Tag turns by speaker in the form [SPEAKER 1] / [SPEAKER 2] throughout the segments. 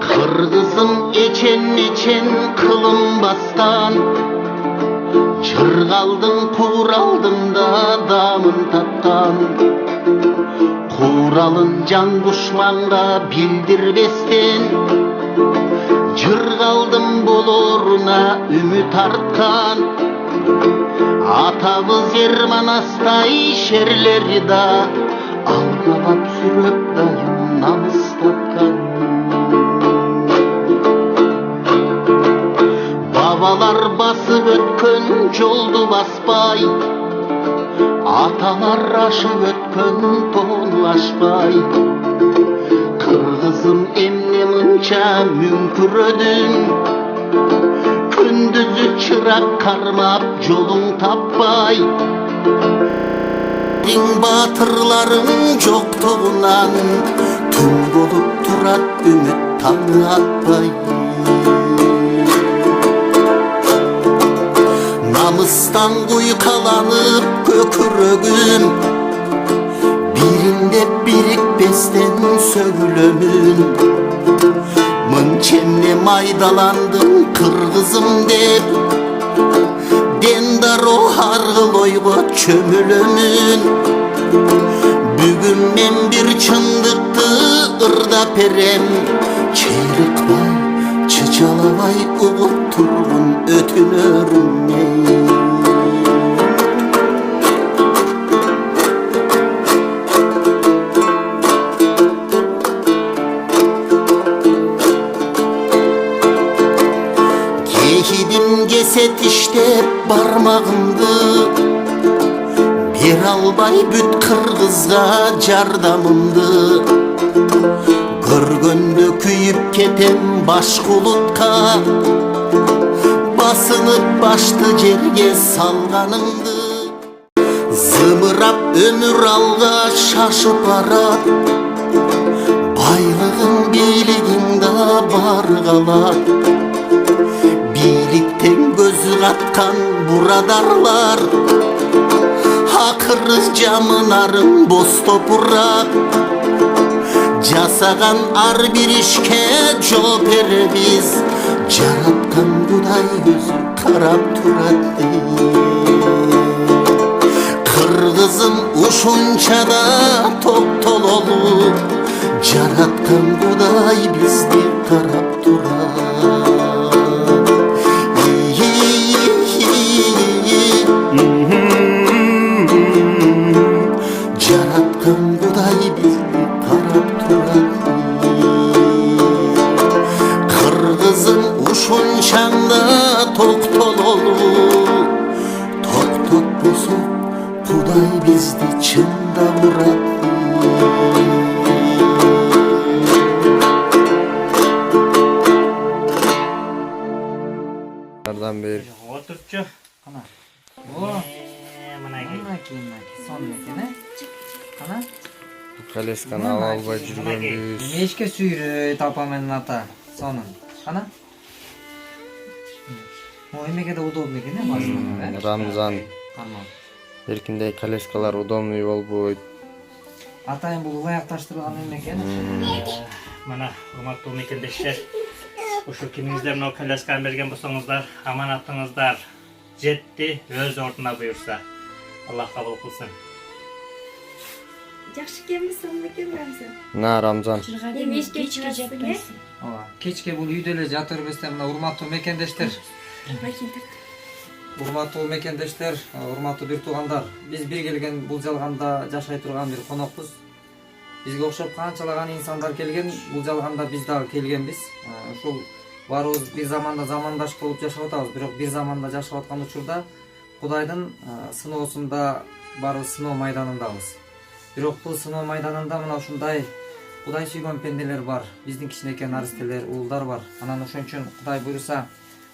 [SPEAKER 1] Kırgızım içen kılınbastan, çırgaldın kuraldında damın tattan. Kuralın can düşmanға bildirbesten, çırgaldım boloruna ümit artkan. Atabız Erman Astay şerleri da algalap sürüp dayım namız tapkan. Babalar basıp ötkön joldu baspay, atalar aşıp ötkön tonu aşpay. Kırgızım emne mınça münkürödün, kündüzü çırak karmap jolun tappay. Din batırların joktuğundan tüm bolup turat ümit tağı atpay. Namıstan kuykalanıp kökürögüm, birinde birikbesten sögülömün. Mınçemle maydalandım kırgızım dep, dendar o hargıl oyga çömülömün. Bugün men bir çındıktı ırda perem, çeyrikbay çıçalabay uğup turgun ötünörüm ey. Gehidim geset işte barmağımdı, bir albay büt kırgızga jardamımdı. Görgöndө kүйüp ketem baş kulutka, basınıp başты жерге salganımdı. Zımırap ömür alga şaşıp arat, baylığın biligin da bar kalat. Bilikten gözü katkan buradarlar, hakırız camınarın boz topurak. Jasagan ar bir işke жооп беребиz, жараткан Кудай өзү карап турат ey. Кыргызым ушунча да топтололу, жараткан Кудай бизди карап турат. Жараткан Кудай бизди карап турат. Kırgızım uşunçanda toktololu, toktot bosuk Kuday bizdi çında murat.
[SPEAKER 2] Nereden bir?
[SPEAKER 3] Oturtçu.
[SPEAKER 4] Ana.
[SPEAKER 3] Mana
[SPEAKER 4] son mekene. Ana.
[SPEAKER 2] Kaleskani alбай жүргөнбүз.
[SPEAKER 4] Мешке сүйрөй тапамен ата сонун. Ana. O emeke de удобный экен, башына.
[SPEAKER 2] Рамзан.
[SPEAKER 4] Карман.
[SPEAKER 2] Эркиндей колескалар удобный болбойт.
[SPEAKER 4] Атайын бул ылайыкташтырылган экен.
[SPEAKER 3] Mana урматтуу мекендештер. Ошо кимиңиздер мына колесканы берген болсоңуздар, аманатыңыздар жетти, өз ордуна буюрса. Аллах кабыл кылсын.
[SPEAKER 5] Жакшы келмесең экен Рамзан.
[SPEAKER 2] На Рамзан.
[SPEAKER 5] Эмешке чыгасың,
[SPEAKER 4] Ооба, кечке бул үйдө эле жата бербестен мына урматтуу мекендештер, урматтуу бир туугандар, биз бир келген бул жалганда жашай турган бир конокпуз. Бизге окшоп канчалаган инсандар келген, бул жалганда биз дагы келгенбиз. Ушул баарыбыз бир заманда замандаш болуп жашап атабыз, бирок бир заманда жашап аткан учурда Кудайдын сыноосунда баарыбыз сыноо майданындабыз. Бирок бул сыноо майданында мына ушундай Кудай сүйгөн пенделер бар, биздин кичинекей наристелер, уулдар бар. Анан ошон үчүн Кудай буйруса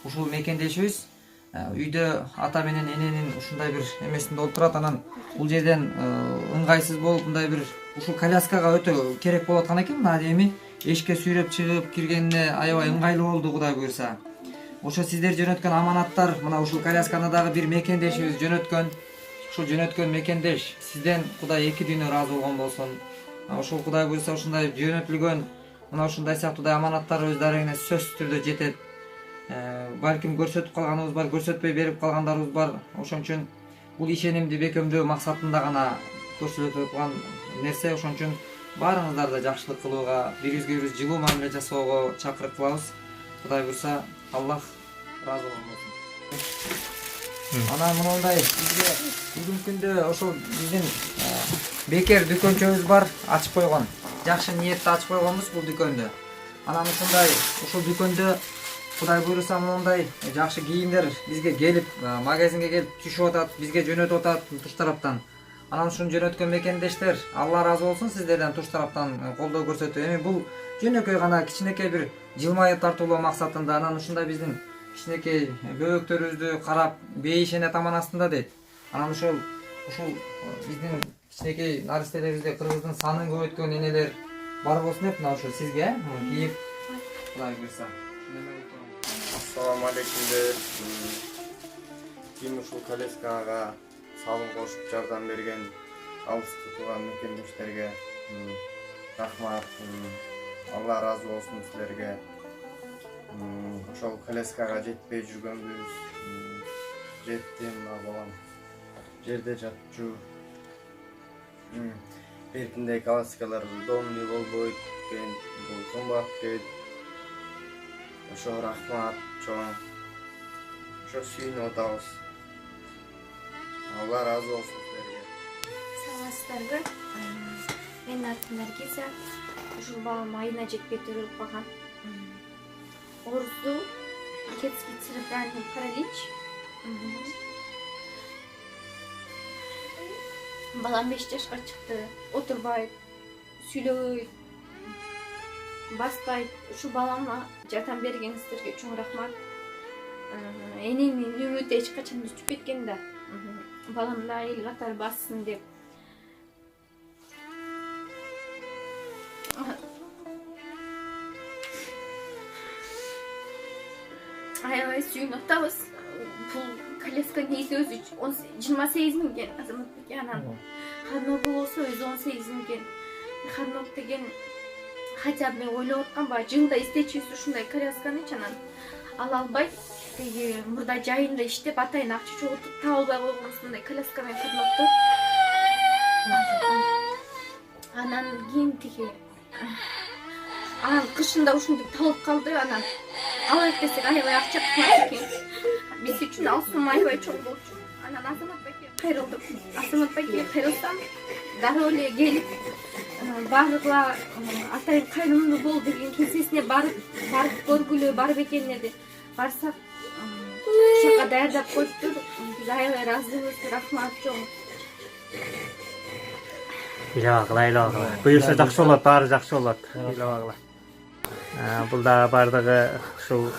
[SPEAKER 4] ушул мекендешибиз үйдө ата менен эненин ушундай бир эмесинде отурат. Анан бул жерден ыңгайсыз болуп мындай бир ушул коляскага өтө керек болуп аткан экен. Мына адеми эшикке сүйрөп чыгып киргенине аябай ыңгайлуу болду Кудай буйруса. ошо сиздер жөнөткөн аманаттар мына ушул колясканы дагы бир мекендешибиз жөнөткөн. Ушул жөнөткөн мекендеш сизден Кудай эки дүйнө ыраазы болгон болсун. Ошол Кудай буйрса ушундай жөнөтүлгөн мына ушундай сыяктуу аманаттар өз дарегине сөзсүз түрдө жетет. Балким көрсөтүп калганыбыз бар, көрсөтпөй берип калгандарыбыз бар. Ошон үчүн бул ишенимди бекемдөө максатында гана көрсөтүлгөн нерсе. Ошон үчүн баарыңыздарды жакшылык кылууга, бири-бирибизге биз жылуу мамиле жасоого чакырып кылабыз. Кудай буйрса, Аллах ыраазы болсун. Анан мындай бизге бүгүнкү күндө ошол биздин бекер дүкөнчөбүз бар, ачып койгон. Жакшы ниетте ачып койгонбуз бул дүкөндө. Анан ушундай ушул дүкөндө Кудай буйрса мындай жакшы кийимдер бизге келип, магазинге келип түшүп атат, бизге жөнөтүп атат туш тараптан. Анан ушуну жөнөткөн мекендештер, Алла ыраазы болсун сиздерден туш тараптан колдоо көрсөтүү. Эми бул жөнөкөй гана кичинекей бир жылмайып тартуулоо максатында анан ушундай биздин кичинекей бөөктөрүбүздү карап бейишене таман астында дейт. Анан ушул биздин кичинекей наристелерибизде кыргыздын санын көбөйткөн энелер бар болсун деп мына ушул сизге кийип Кудай буйрса.
[SPEAKER 2] Ассаламу алейкумдер. Ким ушул коляскага салым кошуп жардам берген алыста турган мекендештерге рахмат. Алла ыраазы болсун силерге. Ошол коляскага жетпей жүргөнбүз. Жетти мына балам. Жерде жатчу. Беркиндей коляскалар удобный болбойт экен, бул кымбат дейт. Ошо рахмат чоң. Ошо сүйүнүп атабыз. Алла ыраазы болсун силерге.
[SPEAKER 5] Саламатсыздарбы? Менин атым Наргиза. Ушул балам айына жетпей төрөлүп калган. Орусу детский церебральный паралич. Балам 5 жашка чыкты. Отурбайт, сүйлөбөйт, баспайт. Ушул балама жардам бергениңиздерге чоң рахмат. Энемдин үмүтү эч качан өчүп кеткен да. Балам да эл катары бассын деп. Аябай сүйүнүп атабыз. Бул коляска нейти өзү 28 миңге азаматтык анан Хаднок болсо өзү 18 миңге. Хаднок деген хотя бы мен ойлоп аткам баягы жылда истечүбүз ушундай колясканычы анан ала албайт. Теги мурда жайында иштеп атайын акча чогултуп таба албай койгонбуз мындай коляска менен Хаднокту. Анан кийин тиги кышында ушинтип талып калды анан алайык десек аябай акча кылат экен. Биз үчүн ал сумма аябай чоң болчу. Анан Азамат байке кайрылдым. Азамат байке кайрылсам дароо эле келип баарыгла атайын кайрымдуу бол деген кеңсесине барып көргүлө барып экенине де барсак ошол жака даярдап коюптур. Биз аябай ыраазыбыз, рахмат чоң.
[SPEAKER 3] Ыйлабагыла. Буюрса жакшы болот, баары жакшы болот. Ыйлабагыла. Бул да бардыгы ушул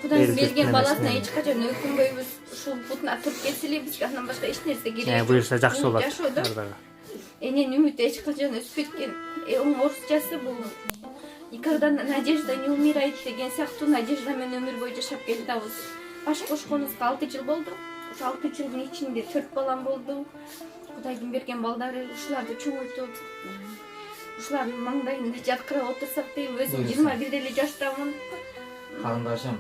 [SPEAKER 5] Кудайдын берген баласына эч качан өкүнбөйбүз. Ушул бутуна туруп кетсе эле бизге андан башка эч нерсе керек жок.
[SPEAKER 3] Буюрса жакшы болот.
[SPEAKER 5] Бардыгы. Эненин үмүтү эч качан өсүп кеткен. Орусчасы бул никогда надежда не умирает деген сыяктуу надежда менен өмүр бою жашап келатабыз. Баш кошконубузга 6 жыл болду. Ошо 6 жылдын ичинде 4 балам болду. Кудайдын берген балдары ушуларды чоңойтуп, ушулардын маңдайында жаркырап отурсак дейм. Өзүм 21 эле жаштамын.
[SPEAKER 4] Карындашым,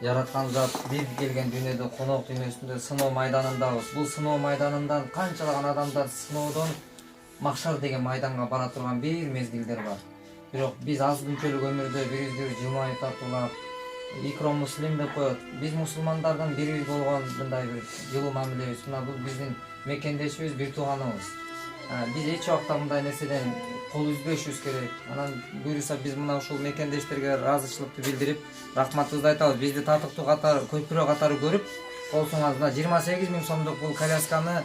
[SPEAKER 4] жараткан зат бир келген дүйнөдө конок дүйнөсүндө сыноо майданындабыз. Бул сыноо майданынан канчалаган адамдар сыноодон макшар деген майданга бара турган бир мезгилдер бар. Бирок биз аз күнчөлүк өмүрдө бирибизди жылмайып тартуулап, икром муслим деп коет. Биз мусулмандардын бирибиз болгон мындай бир жылуу мамилебиз. Мына бул биздин мекендешибиз, бир тууганыбыз. Биз эч убакта мындай нерседен кол үзбөшүбүз керек. Анан буюрса биз мына ушул мекендештерге ыраазычылыкты билдирип, рахматыбызды айтабыз. Бизди татыктуу катары, көпүрө катары көрүп, болсоңуз мына 28 миң сомдук бул колясканы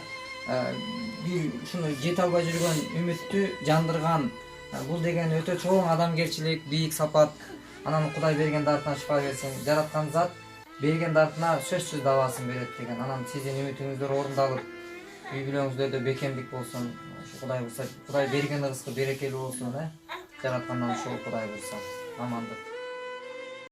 [SPEAKER 4] бир ушуну жете албай жүргөн үмүттү жандырган. Бул деген өтө чоң адамгерчилик, бийик сапат. Анан Кудай берген дартына шифа берсин. Жараткан зат берген дартына сөзсүз дабасын берет деген. Анан сиздин үмүтүңүздөр орундалып, үй бүлөңүздөрдө бекемдик болсун. Кудай буйрса, Кудай берген ырыскы берекелүү болсун, жараткандан ушул Кудай буйрса. Амандык.